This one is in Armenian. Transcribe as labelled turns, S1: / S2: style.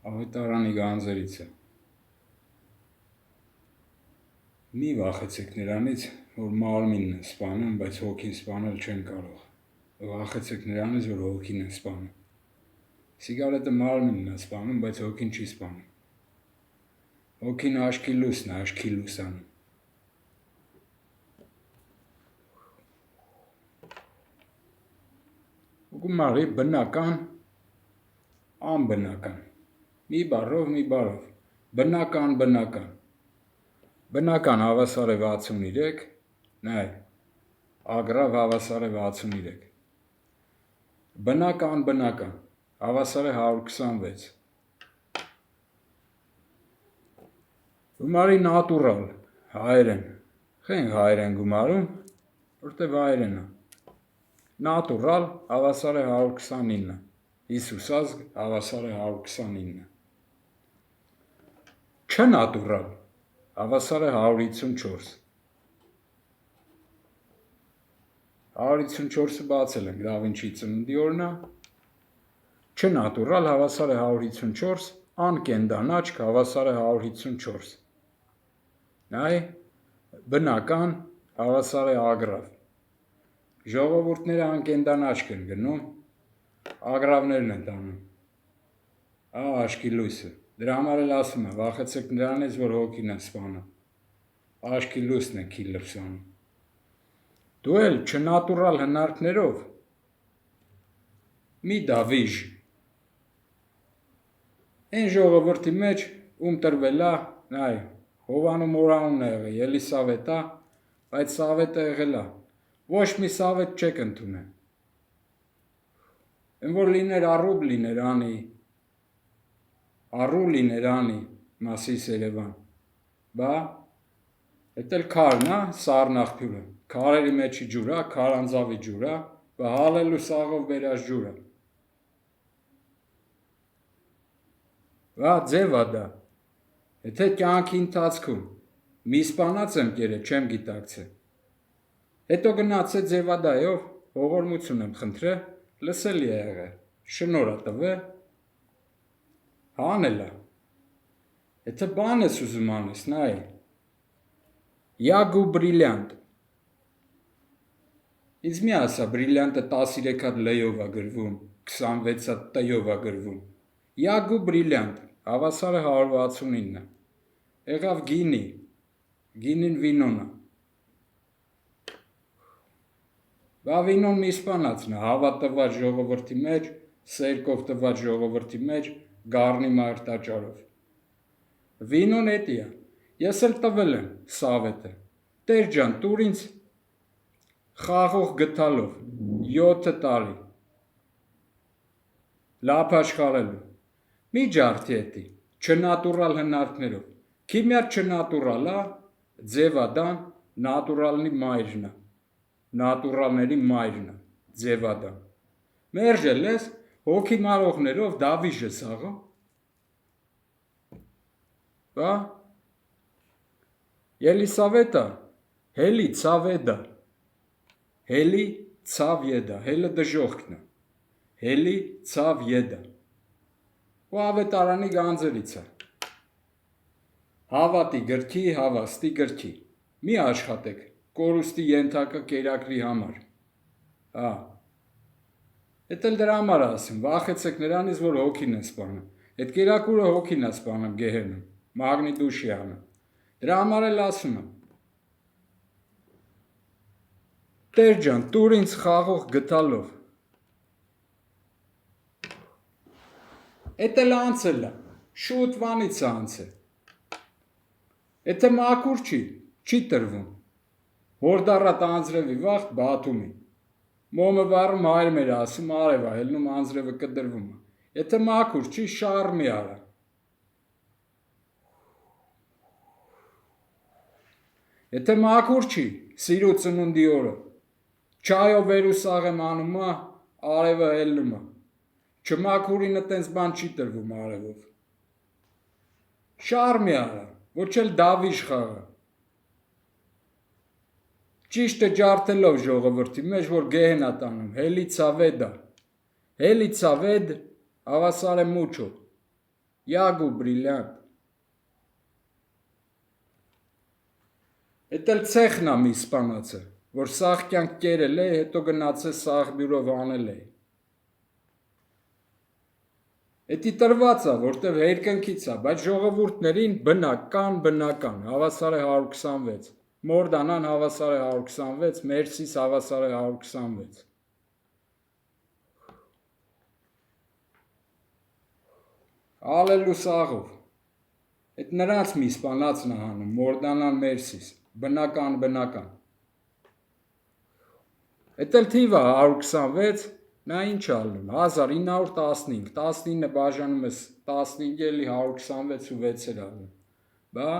S1: Ավետարանի գանձերից է։ Մի վախեցեք նրանից, որ մարմինն է սպանում, բայց հոգին սպանել չեն կարող։ Վախեցեք նրանից, որ հոգին է սպանում։ Սիգարետը մարմինն է սպանում, բայց հոգին չի սպանում։ Հոգին աչքի լույսն է, աչքի լուսանում։ Գումարի բնական, անբնական։ Մի բառով, բնական։ Բնական հավասար է 63, նայ, ագրավ հավասար է 63։ Բնական, հավասար է 126։ Գումարի նատուրալ, հայերեն, խենք հայերեն գումարում, որտև հայերեն է։ Նատուրալ հավասար է 129, Հիսուս ազգ հավասար է 129։ Չնատուրալ հավասար է 154։ 154-ը բացել ենք, Da Vinci ծննդի օրն է։ Չնատուրալ հավասար է 154, անկենդան աչք հավասար է 154։ Նայ, բնական հավասար է ագրավ։ Ժողովուրդները անկենդան աչք են գնում, ագրավներն են տանում։ Աչքի լույսը։ Դրա համար էլ ասում է, վախեցեք նրանից, որ հոգին է սպանում։ Աչքի լույսն է քիլլեր սանում։ Դու էլ չնատուրալ հնարքներով մի դավիժ։ Այն ժողովրդի մեջ, ում տրվել է, նայ, Հովանու մորանունն է եղել, Ելիսավետ է, բայց Սավետը եղել է։ Ոչ մի Սավետ չեք ընդունել։ Են որ լիներ առուբ լիներ անի, մասիս Երևան, բա, էդ էլ քարն է, սարն աղբյուրը, քարերի մեջի ջուր է, քարանձավի ջուր է, բա հալելու սաղով բերած ջուր է։ Բա ձև է դա, եթե կյանքի ընթացքում մի սպանած եմ կերել, չեմ գիտակցել, հետո գնացե ձևադայով, ողորմություն եմ խնդրել, լսելի է եղել, շնոր է տվել, հանել է, եթե բան ես ուզում անես, նայ, յագու բրիլյանտ, ինձ մի ասա բրիլյանտը 13 հատ լեյով է գրվում, 26 հատ տեյով է գրվում, յագու բրիլյանտ, հավասար է 169, եղավ գինին վինոն է, բա վինոն մի սպանացն է, հավա տված ժողովրդի մեջ, սերկով տված ժողովրդի մեջ, գառնի մարտաճարով, վինոն էտի է, ես էլ տվել եմ Սավետը, տեր ջան, տուր ինձ խաղող գթալով, 7 տարի, լապ աշխարելու, մի ջարդի էտի, չնատուրալ հնարքներով, քիմյար չնատուրալ է, ձևադան, նատուրալների մայրն է, ձևադան, մերժել ես, հոգի մարողներով դավիժ է սաղում, բա, Ելիսավետը, հելի ցավեդա, հելի ցավ եդա, հելը դժողքն է, հելի ցավ եդա, ու ավետարանի գանձերից է, հավատի գրքի, հավաստի գրքի, մի աշխատեք, կորուստի ենթակա կերակրի համար, էդ էլ դրա համար ասում, վախեցեք նրանից, որ հոգին է սպանում, էդ կերակուրը հոգին է սպանում գեհենում, մագնի դուշյանը, դրա համար էլ ասում եմ, տեր ջան, տուր ինձ խաղող գթալով, էդ էլ անցել է, շուտվանից է անցել, եթե մաքուր չի տրվում, հորդարատ անձրևի վաղտ բաթումի, մոմը վառում հայր մեր ասում արև է, հելնում անձրևը կդրվում է, եթե մաքուր չի, շարմի արա, եթե մաքուր չի, սիրու ծնունդի օրը, չայով վերուսաղ եմ անում է, արևը հելնում է, չմաքուրին տենց բան չի տրվում արևով, շարմի արա, ոչ էլ դավիժ խաղը, ճիշտը ջարդելով ժողովրդի մեջ, որ գեհեն է տանում, հելի ցավեդա, հելի ցավեդ հավասար է մուչո, Յագու բրիլյանտ։ Էդ էլ ցեխն ա մի իսպանացը, որ սաղ կյանք կերել է, հետո գնացել սաղ բյուրով անել է։ Էդի տրված ա, որտև երկնքից ա, բայց ժողովուրդներին բնական, հավասար է 126, Մորդանան հավասար է 126, Մերսիս հավասար է 126։ Ալելու սաղով, էդ նրանց մի իսպանացն ա հանում, Մորդանան Մերսիս, բնական։ Էդ էլ թիվ ա 126, նա ինչ ալնում, 1915, 19 բաժանում ես 15 էլի 126 ու 6 էր ալնում, բա